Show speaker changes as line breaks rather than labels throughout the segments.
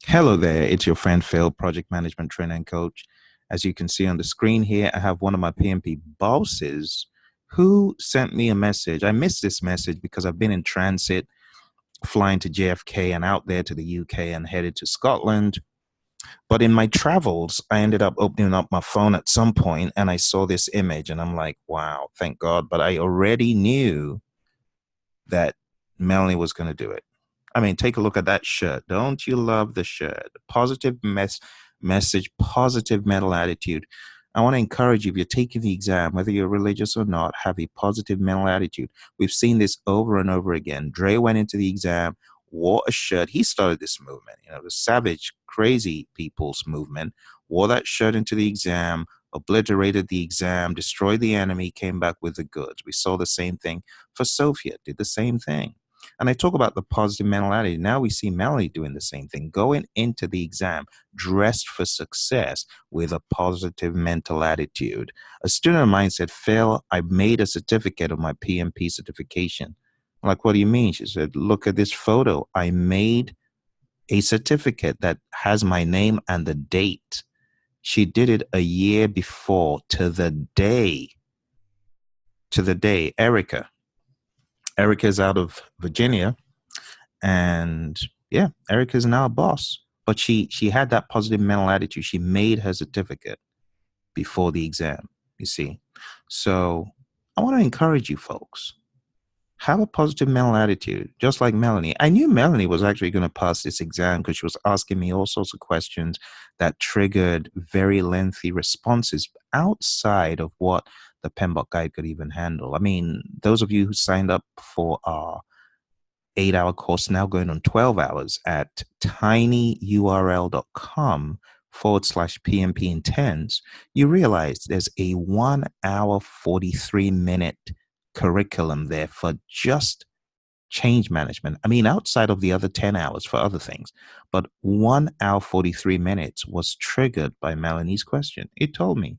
Hello there, it's your friend Phil, project management trainer and coach. As you can see on the screen here, I have one of my PMP bosses who sent me a message. I missed this message because I've been in transit, flying to JFK and out there to the UK and headed to Scotland. But in my travels, I ended up opening up my phone at some point and I saw this image and I'm like, wow, thank God. But I already knew that Melanie was going to do it. I mean, take a look at that shirt. Don't you love the shirt? Positive message, positive mental attitude. I want to encourage you, if you're taking the exam, whether you're religious or not, have a positive mental attitude. We've seen this over and over again. Dre went into the exam, wore a shirt. He started this movement, the savage, crazy people's movement, wore that shirt into the exam, obliterated the exam, destroyed the enemy, came back with the goods. We saw the same thing for Sophia, did the same thing. And I talk about the positive mental attitude. Now we see Melanie doing the same thing, going into the exam dressed for success with a positive mental attitude. A student of mine said, Phil, I made a certificate of my PMP certification. I'm like, what do you mean? She said, look at this photo. I made a certificate that has my name and the date. She did it a year before to the day. Erica is out of Virginia, and yeah, Erica is now a boss. But she had that positive mental attitude. She made her certificate before the exam, you see. So I want to encourage you folks. Have a positive mental attitude, just like Melanie. I knew Melanie was actually going to pass this exam because she was asking me all sorts of questions that triggered very lengthy responses outside of what the PMBOK guide could even handle. I mean, those of you who signed up for our 8-hour course, now going on 12 hours at tinyurl.com/PMP intense, you realize there's a 1 hour, 43-minute curriculum there for just change management. I mean, outside of the other 10 hours for other things, but 1 hour, 43 minutes was triggered by Melanie's question. It told me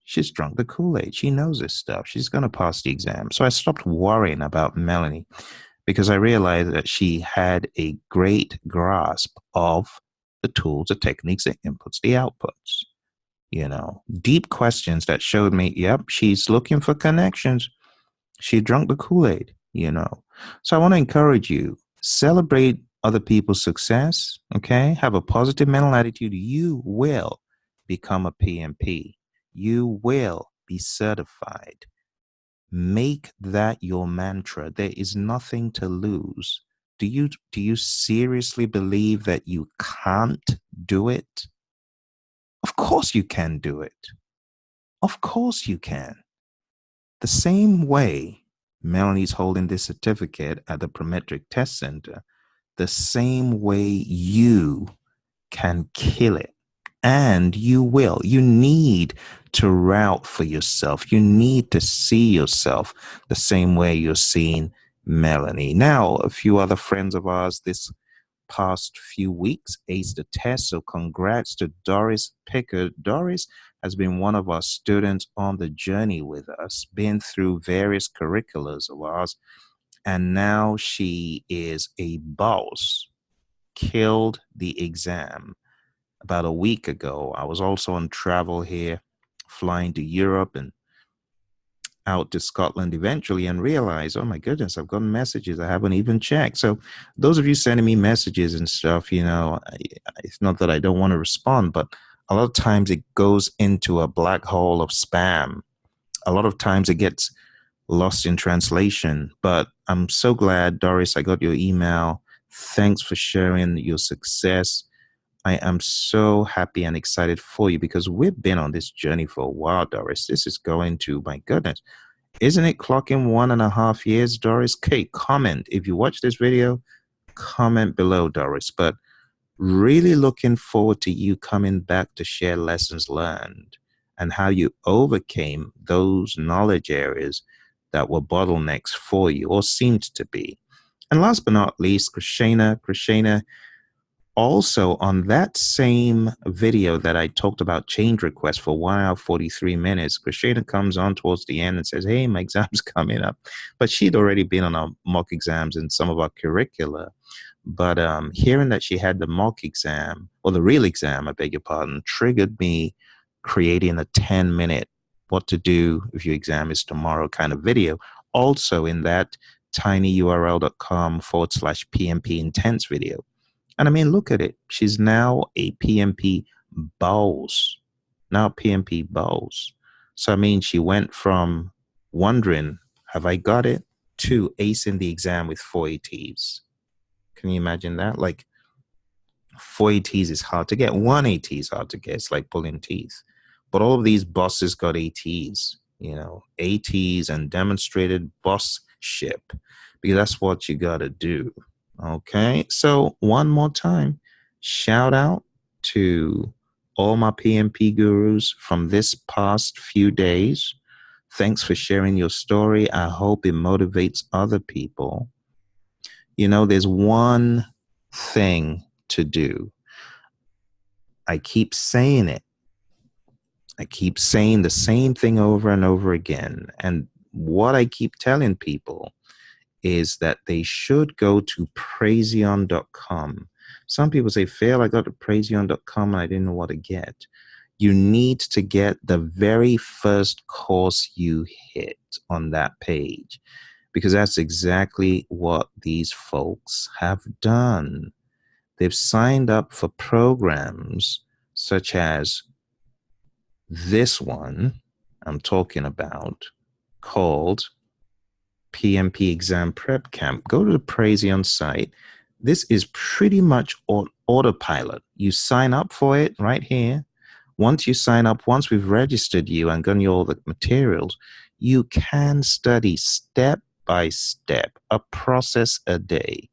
she's drunk the Kool-Aid. She knows this stuff. She's going to pass the exam. So I stopped worrying about Melanie because I realized that she had a great grasp of the tools, the techniques, the inputs, the outputs. Deep questions that showed me, yep, she's looking for connections. She drank the Kool-Aid. So I want to encourage you, celebrate other people's success, okay? Have a positive mental attitude. You will become a PMP. You will be certified. Make that your mantra. There is nothing to lose. Do you seriously believe that you can't do it? Of course you can do it. Of course you can. The same way Melanie's holding this certificate at the Prometric Test Center, the same way you can kill it. And you will. You need to route for yourself. You need to see yourself the same way you're seeing Melanie. Now, a few other friends of ours this past few weeks aced the test. So congrats to Doris Pickard. Doris has been one of our students on the journey with us, been through various curriculums of ours, and now she is a boss. Killed the exam about a week ago. I was also on travel here, flying to Europe and out to Scotland eventually, and realized, oh my goodness, I've gotten messages I haven't even checked. So those of you sending me messages and stuff, it's not that I don't want to respond, but a lot of times it goes into a black hole of spam. A lot of times it gets lost in translation, but I'm so glad, Doris, I got your email. Thanks for sharing your success. I am so happy and excited for you because we've been on this journey for a while, Doris. This is going to, my goodness, isn't it clocking 1.5 years, Doris? Okay, comment. If you watch this video, comment below, Doris. But really looking forward to you coming back to share lessons learned and how you overcame those knowledge areas that were bottlenecks for you or seemed to be. And last but not least, Crashana, also on that same video that I talked about change requests for 1 hour, 43 minutes, Crashana comes on towards the end and says, hey, my exam's coming up. But she'd already been on our mock exams and some of our curricula. But hearing that she had the mock exam, or the real exam, I beg your pardon, triggered me creating a 10-minute what to do if your exam is tomorrow kind of video. Also in that tinyurl.com/PMP intense video. And I mean, look at it. She's now a PMP boss. Now PMP boss. So I mean, she went from wondering, have I got it, to acing the exam with 4 ATs. Can you imagine that? Like 4 ATs is hard to get. 1 AT is hard to get. It's like pulling teeth. But all of these bosses got ATs, ATs and demonstrated bossship, because that's what you got to do. Okay. So one more time, shout out to all my PMP gurus from this past few days. Thanks for sharing your story. I hope it motivates other people. There's one thing to do. I keep saying it. I keep saying the same thing over and over again. And what I keep telling people is that they should go to Praizion.com. Some people say, Phil, I got to Praizion.com and I didn't know what to get. You need to get the very first course you hit on that page, because that's exactly what these folks have done. They've signed up for programs such as this one I'm talking about, called PMP Exam Prep Camp. Go to the Praizion site. This is pretty much on autopilot. You sign up for it right here. Once you sign up, once we've registered you and given you all the materials, you can study step by step, a process a day.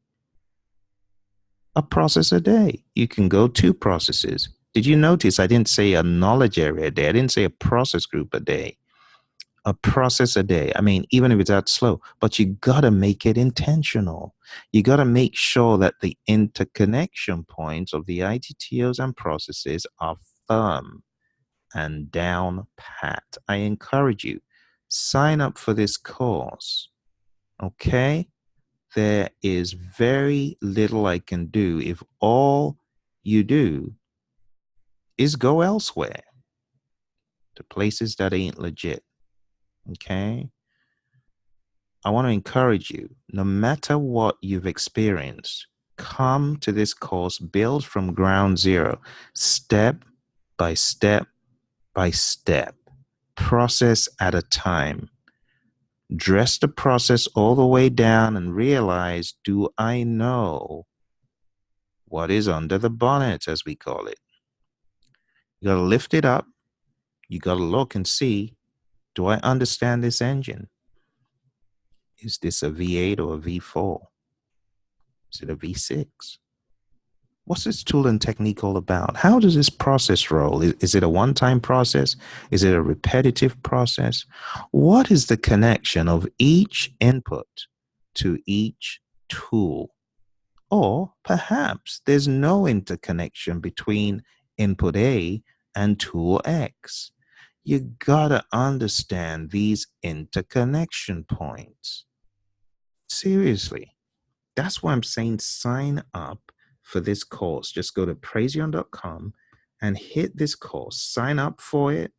A process a day. You can go 2 processes. Did you notice I didn't say a knowledge area a day? I didn't say a process group a day. A process a day. I mean, even if it's that slow, but you got to make it intentional. You got to make sure that the interconnection points of the ITTOs and processes are firm and down pat. I encourage you, sign up for this course. Okay? There is very little I can do if all you do is go elsewhere, to places that ain't legit. Okay? I want to encourage you, no matter what you've experienced, come to this course, build from ground zero, step by step by step, process at a time. Dress the process all the way down and realize, do I know what is under the bonnet, as we call it? You got to lift it up. You got to look and see, do I understand this engine? Is this a V8 or a V4? Is it a V6? What's this tool and technique all about? How does this process roll? Is it a one-time process? Is it a repetitive process? What is the connection of each input to each tool? Or perhaps there's no interconnection between input A and tool X. You gotta understand these interconnection points. Seriously. That's why I'm saying sign up for this course. Just go to Praizion.com and hit this course. Sign up for it,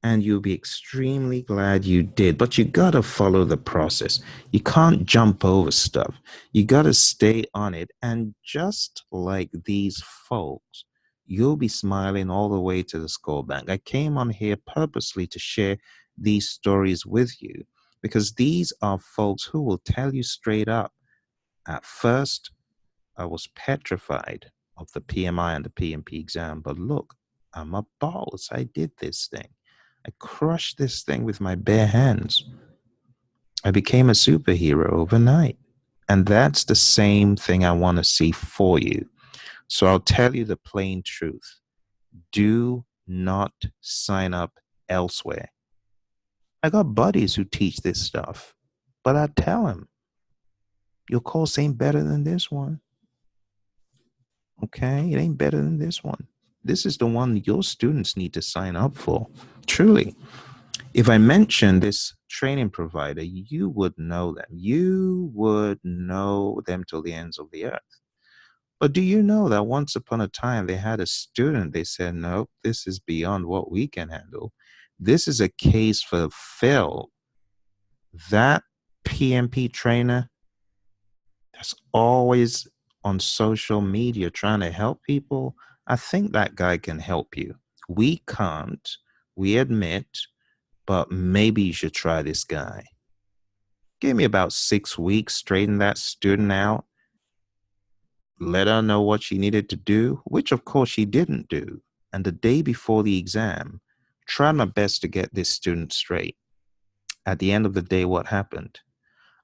and you'll be extremely glad you did. But you got to follow the process. You can't jump over stuff. You got to stay on it. And just like these folks, you'll be smiling all the way to the score bank. I came on here purposely to share these stories with you, because these are folks who will tell you straight up, at first, I was petrified of the PMI and the PMP exam, but look, I'm a boss. I did this thing. I crushed this thing with my bare hands. I became a superhero overnight. And that's the same thing I want to see for you. So I'll tell you the plain truth. Do not sign up elsewhere. I got buddies who teach this stuff, but I tell them, your course ain't better than this one. Okay, it ain't better than this one. This is the one your students need to sign up for. Truly. If I mention this training provider, you would know them. You would know them till the ends of the earth. But do you know that once upon a time they had a student, they said, nope, this is beyond what we can handle. This is a case for Phil. That PMP trainer that's always on social media trying to help people, I think that guy can help you. We can't, we admit, but maybe you should try this guy. Gave me about 6 weeks, straighten that student out, let her know what she needed to do, which of course she didn't do. And the day before the exam, tried my best to get this student straight. At the end of the day, what happened?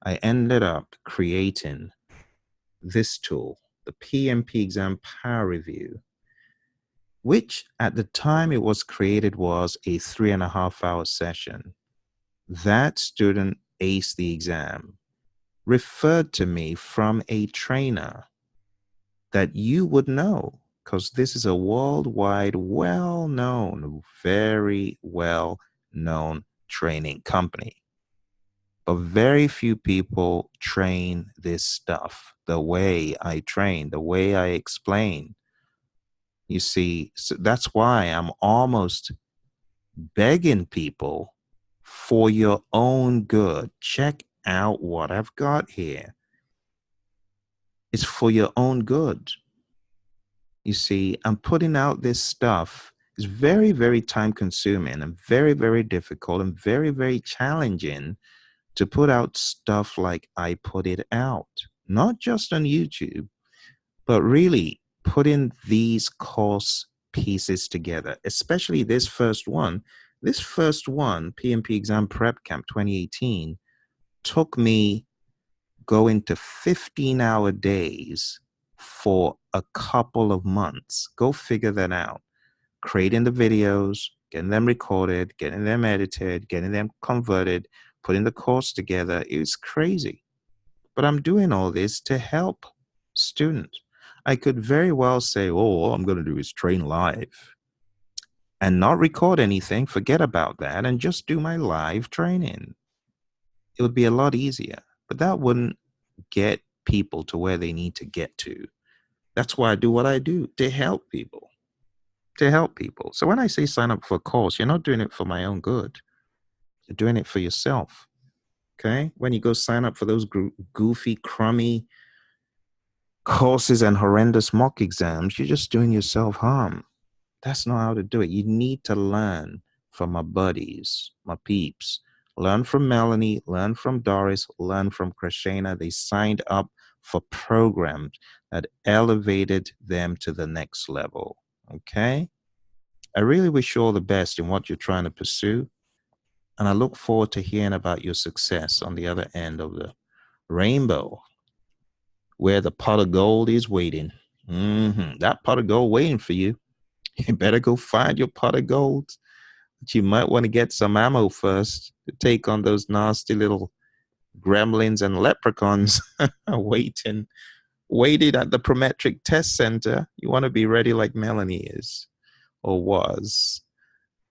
I ended up creating this tool, the PMP exam power review, which at the time it was created was a 3.5 hour session. That student aced the exam, referred to me from a trainer that you would know, because this is a worldwide, well-known, very well-known training company. But very few people train this stuff the way I train, the way I explain. You see, so that's why I'm almost begging people for your own good. Check out what I've got here. It's for your own good. You see, I'm putting out this stuff. It's very, very time consuming and very, very difficult and very, very challenging to put out stuff like I put it out, not just on YouTube, but really putting these course pieces together, especially this first one. This first one, PMP Exam Prep Camp 2018, took me going to 15-hour days for a couple of months. Go figure that out. Creating the videos, getting them recorded, getting them edited, getting them converted, putting the course together. It's crazy. But I'm doing all this to help students. I could very well say, oh, all I'm going to do is train live and not record anything, forget about that, and just do my live training. It would be a lot easier, but that wouldn't get people to where they need to get to. That's why I do what I do, to help people. To help people. So when I say sign up for a course, you're not doing it for my own good. You're doing it for yourself. Okay? When you go sign up for those goofy, crummy courses and horrendous mock exams, you're just doing yourself harm. That's not how to do it. You need to learn from my buddies, my peeps. Learn from Melanie, learn from Doris, learn from Crashana. They signed up for programs that elevated them to the next level. Okay? I really wish you all the best in what you're trying to pursue. And I look forward to hearing about your success on the other end of the rainbow, where the pot of gold is waiting. That pot of gold waiting for you. You better go find your pot of gold. But you might want to get some ammo first to take on those nasty little gremlins and leprechauns waited at the Prometric Test Center. You want to be ready like Melanie is or was.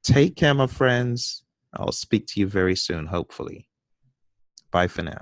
Take care, my friends. I'll speak to you very soon, hopefully. Bye for now.